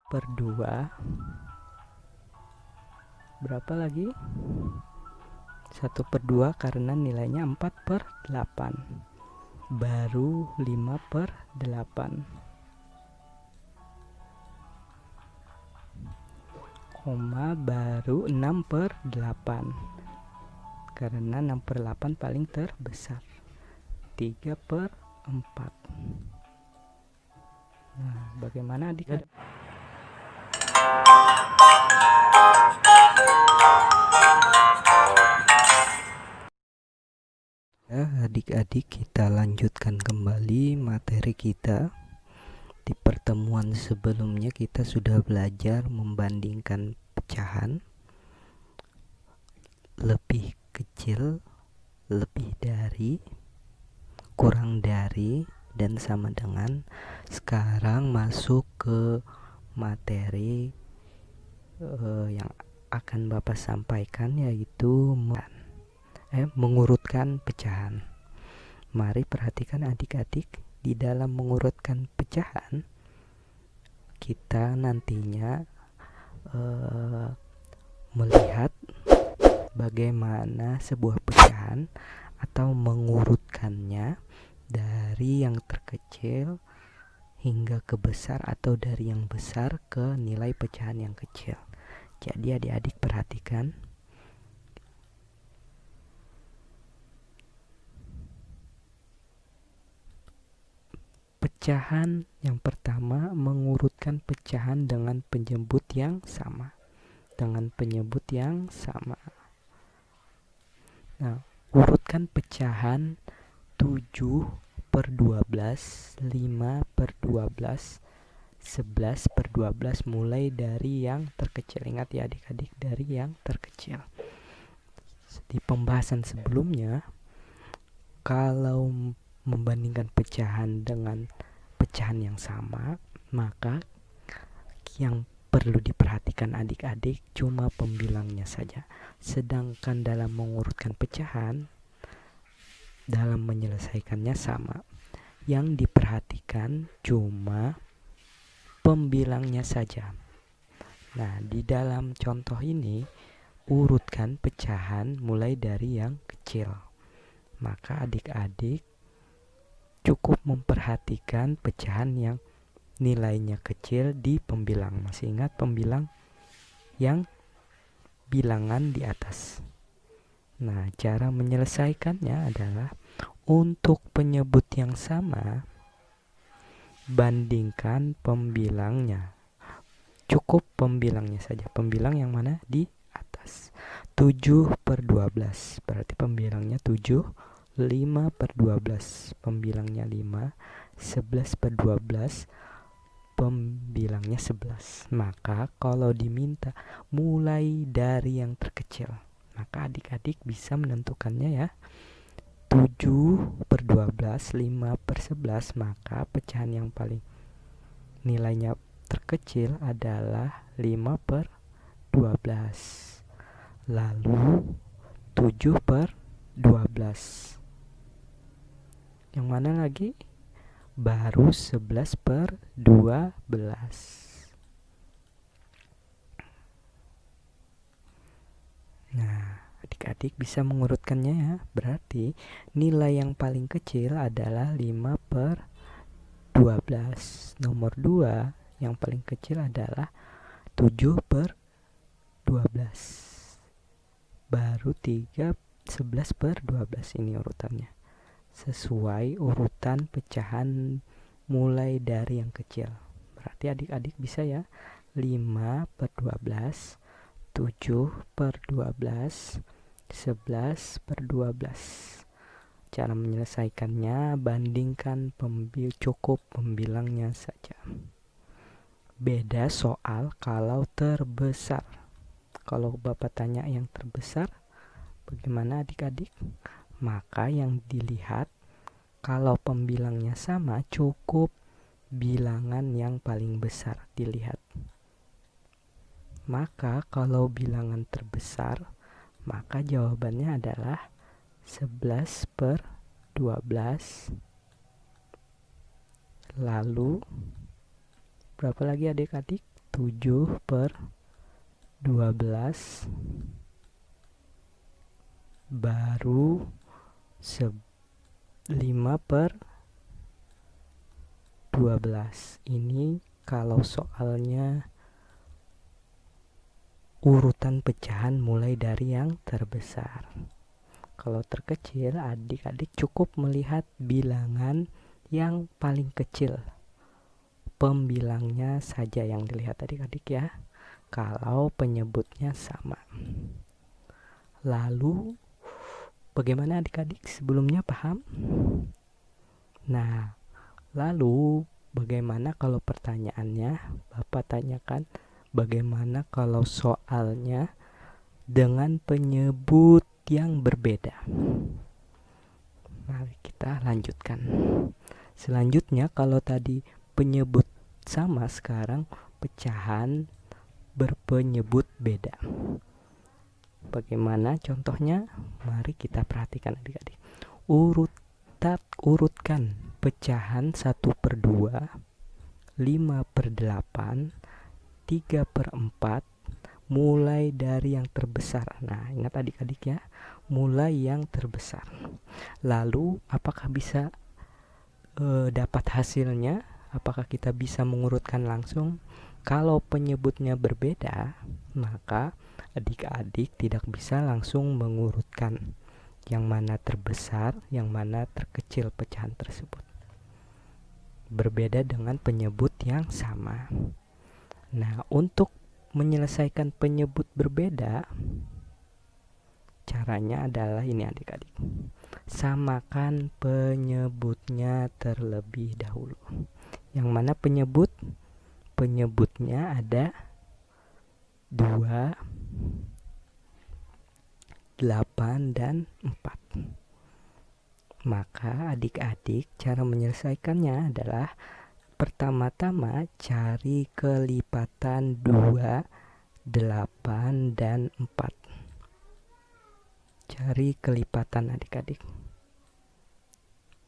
per 2. Berapa lagi? 1/2 karena nilainya 4/8. Baru 5/8. Koma baru 6/8. Karena 6/8 paling terbesar. 3/4. Nah, bagaimana adik-adik? Adik-adik, kita lanjutkan kembali materi kita. Di pertemuan sebelumnya kita sudah belajar membandingkan pecahan lebih kecil, lebih dari, kurang dari, dan sama dengan. Sekarang masuk ke materi yang akan Bapak sampaikan, yaitu mengurutkan pecahan. Mari perhatikan adik-adik, di dalam mengurutkan pecahan kita nantinya melihat bagaimana sebuah pecahan atau mengurutkannya dari yang terkecil hingga ke besar atau dari yang besar ke nilai pecahan yang kecil. Jadi adik-adik perhatikan. Pecahan yang pertama, mengurutkan pecahan dengan penyebut yang sama. Nah, urutkan pecahan 7/12, 5/12, 11/12 mulai dari yang terkecil. Ingat ya adik-adik, dari yang terkecil. Di pembahasan sebelumnya, kalau membandingkan pecahan dengan pecahan yang sama, maka yang perlu diperhatikan adik-adik cuma pembilangnya saja. Sedangkan dalam mengurutkan pecahan, dalam menyelesaikannya sama. Yang diperhatikan cuma pembilangnya saja. Nah, di dalam contoh ini urutkan pecahan mulai dari yang kecil. Maka adik-adik cukup memperhatikan pecahan yang nilainya kecil di pembilang. Masih ingat pembilang yang bilangan di atas. Nah, cara menyelesaikannya adalah untuk penyebut yang sama, bandingkan pembilangnya. Cukup pembilangnya saja. Pembilang yang mana? Di atas. 7/12 berarti pembilangnya 7. 5/12 pembilangnya 5. 11/12 pembilangnya 11. Maka kalau diminta mulai dari yang terkecil, maka adik-adik bisa menentukannya ya. 7/12, 5/11, maka pecahan yang paling nilainya terkecil adalah 5/12. Lalu 7/12. Yang mana lagi? Baru 11/12. Nah, adik-adik bisa mengurutkannya ya. Berarti nilai yang paling kecil adalah 5/12. Nomor 2 yang paling kecil adalah 7/12. Baru 3 11/12. Ini urutannya sesuai urutan pecahan mulai dari yang kecil. Berarti adik-adik bisa ya, 5/12, 7/12, 11/12. Cara menyelesaikannya, bandingkan cukup pembilangnya saja. Beda soal kalau terbesar. Kalau Bapak tanya yang terbesar, bagaimana adik-adik? Maka yang dilihat, kalau pembilangnya sama, cukup bilangan yang paling besar dilihat. Maka kalau bilangan terbesar, maka jawabannya adalah 11/12. Lalu berapa lagi adik-adik? 7/12 baru 5/12. Ini kalau soalnya urutan pecahan mulai dari yang terbesar. Kalau terkecil, adik-adik cukup melihat bilangan yang paling kecil, pembilangnya saja yang dilihat adik-adik ya, kalau penyebutnya sama. Lalu bagaimana adik-adik, sebelumnya paham? Nah, lalu bagaimana kalau pertanyaannya Bapak tanyakan, bagaimana kalau soalnya dengan penyebut yang berbeda? Mari kita lanjutkan. Selanjutnya, kalau tadi penyebut sama, sekarang pecahan berpenyebut beda. Bagaimana contohnya? Mari kita perhatikan adik-adik. Urutkan pecahan 1/2, 5/8, 3/4, mulai dari yang terbesar. Nah, ingat adik-adik ya, mulai yang terbesar. Lalu apakah bisa dapat hasilnya? Apakah kita bisa mengurutkan langsung? Kalau penyebutnya berbeda, maka adik-adik tidak bisa langsung mengurutkan yang mana terbesar, yang mana terkecil pecahan tersebut. Berbeda dengan penyebut yang sama. Nah, untuk menyelesaikan penyebut berbeda, caranya adalah ini adik-adik. Samakan penyebutnya terlebih dahulu. Yang mana penyebutnya ada 2, 8, dan 4. Maka adik-adik cara menyelesaikannya adalah pertama-tama cari kelipatan 2, 8, dan 4. Cari kelipatan adik-adik.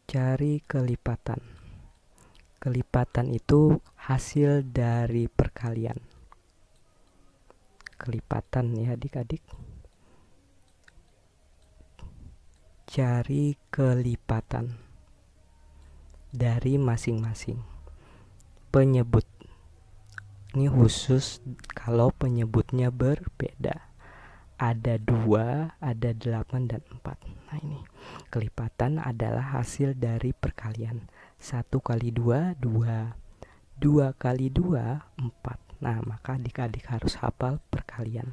Cari kelipatan. Kelipatan itu hasil dari perkalian. Kelipatan ya adik-adik. Cari kelipatan dari masing-masing penyebut. Ini khusus kalau penyebutnya berbeda. Ada 2, ada 8, dan 4. Nah, ini kelipatan adalah hasil dari perkalian. 1 kali 2, 2. 2 kali 2, 4. Nah, maka adik-adik harus hafal perkalian.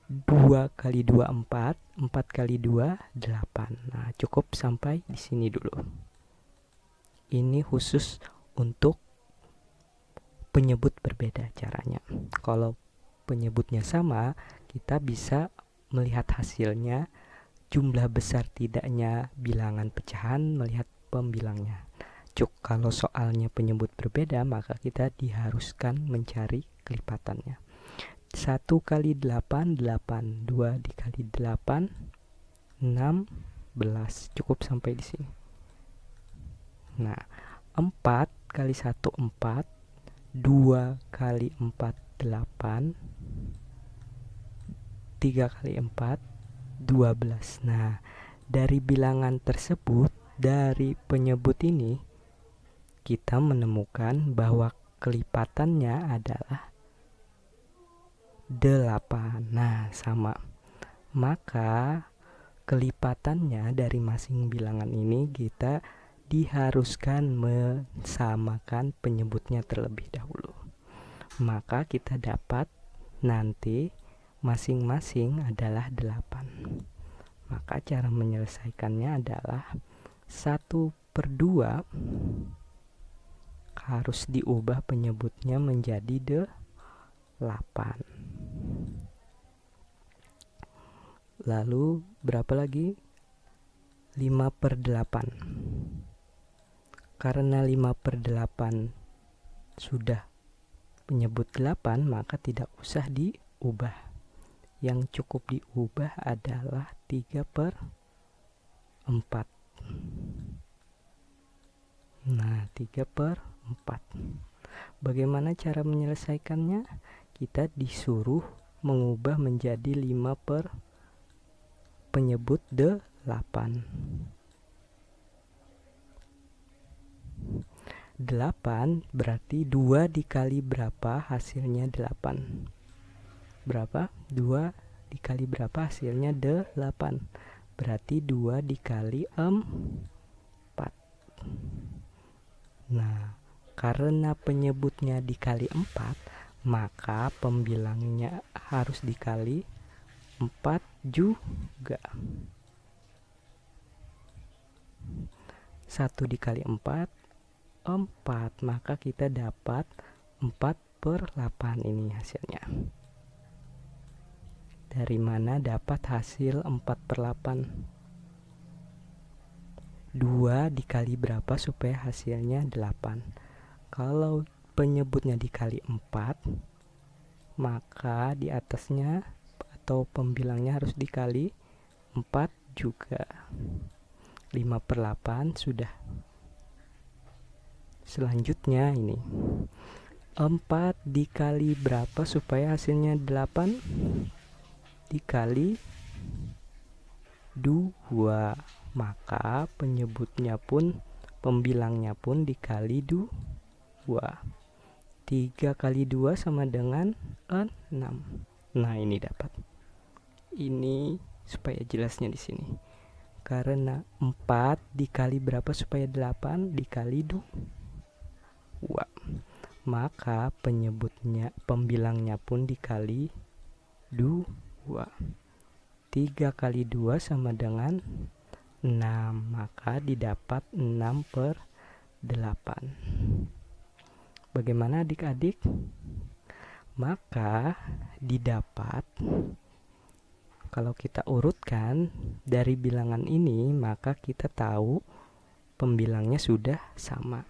2 kali 2, 4. 4 kali 2, 8. Nah, cukup sampai di sini dulu. Ini khusus untuk penyebut berbeda caranya. Kalau penyebutnya sama, kita bisa melihat hasilnya, jumlah besar tidaknya bilangan pecahan, melihat pembilangnya. Kalau soalnya penyebut berbeda, maka kita diharuskan mencari kelipatannya. 1 kali 8, 8. 2 dikali 8, 16. Cukup sampai di sini. Nah, 4 kali 1, 4. 2 kali 4, 8. 3 kali 4, 12. Nah, dari bilangan tersebut, dari penyebut ini, kita menemukan bahwa kelipatannya adalah 8. Nah, sama. Maka kelipatannya dari masing bilangan ini kita diharuskan mensamakan penyebutnya terlebih dahulu. Maka kita dapat nanti masing-masing adalah 8. Maka cara menyelesaikannya adalah 1/2 harus diubah penyebutnya menjadi 8. Lalu berapa lagi? 5/8. Karena 5/8 sudah penyebut 8, maka tidak usah diubah. Yang cukup diubah adalah 3/4. Nah, 3/4. Bagaimana cara menyelesaikannya? Kita disuruh mengubah menjadi 5 per penyebut 8. 8 berarti 2 dikali berapa hasilnya 8. Berapa? 2 dikali berapa hasilnya 8. Berarti 2 dikali 4. Nah, karena penyebutnya dikali 4, maka pembilangnya harus dikali 4 juga. 1 dikali 4, 4. Maka kita dapat 4 per 8 ini hasilnya. Dari mana dapat hasil 4 per 8? 2 dikali berapa supaya hasilnya 8? Kalau penyebutnya dikali 4, maka di atasnya atau pembilangnya harus dikali 4 juga. 5 per 8 sudah. Selanjutnya ini 4 dikali berapa supaya hasilnya 8? Dikali 2. Maka penyebutnya pun, pembilangnya pun dikali 2. 3 kali 2 sama dengan 6. Nah, ini dapat. Ini supaya jelasnya di sini. Karena 4 dikali berapa supaya 8? Dikali 2. Maka penyebutnya, pembilangnya pun dikali 2. 3 kali 2 sama dengan 6. Maka didapat 6 per 8. Bagaimana adik-adik? Maka didapat, kalau kita urutkan dari bilangan ini, maka kita tahu pembilangnya sudah sama.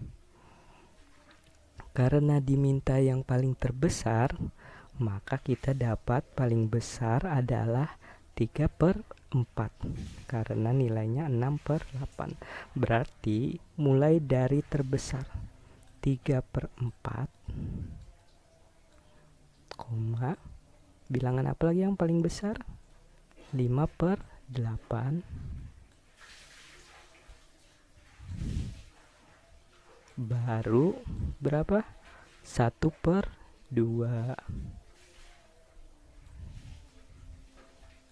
Karena diminta yang paling terbesar, maka kita dapat paling besar adalah 3 per 4. Karena nilainya 6 per 8. Berarti mulai dari terbesar 3 per 4, koma, bilangan apa lagi yang paling besar? 5 per 8, baru berapa? 1 per 2.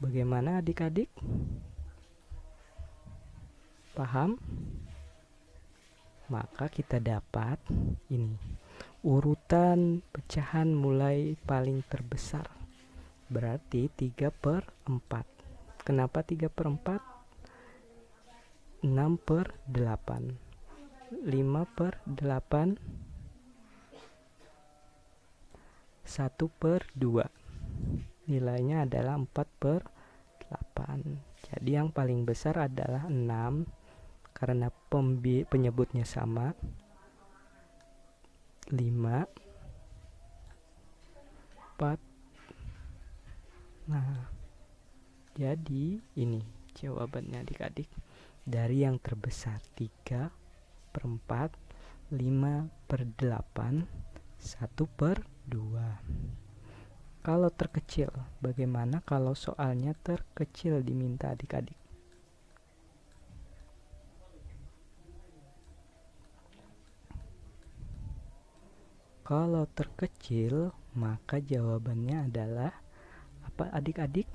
Bagaimana adik-adik? Paham? Maka kita dapat ini urutan pecahan mulai paling terbesar, berarti 3 per 4. Kenapa 3 per 4? 6 per 8. 5 per 8, 1 per 2. Nilainya adalah 4 per 8. Jadi yang paling besar adalah 6. Karena penyebutnya sama. 5, 4. Nah, jadi ini jawabannya adik-adik. Dari yang terbesar 3 per 4, 5 per 8, 1 per 2. Kalau terkecil, bagaimana kalau soalnya terkecil diminta adik-adik? Kalau terkecil, maka jawabannya adalah apa adik-adik?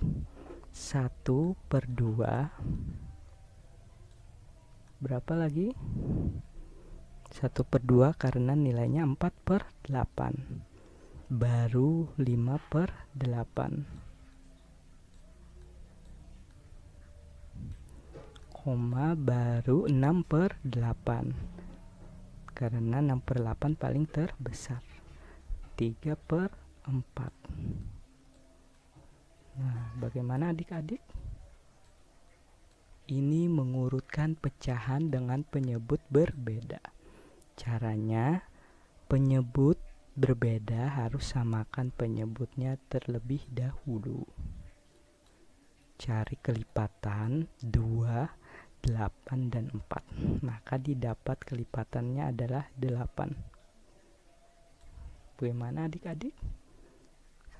1 per 2. Berapa lagi? 1 per 2 karena nilainya 4 per 8. Baru 5 per 8. Koma baru 6 per 8. Karena 6 per 8 paling terbesar. 3 per 4. Nah, bagaimana adik-adik? Ini mengurutkan pecahan dengan penyebut berbeda. Caranya, penyebut berbeda harus samakan penyebutnya terlebih dahulu. Cari kelipatan 2, 8, dan 4. Maka didapat kelipatannya adalah 8. Bagaimana adik-adik?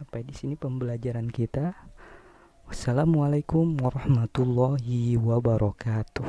Sampai di sini pembelajaran kita. Wassalamualaikum warahmatullahi wabarakatuh.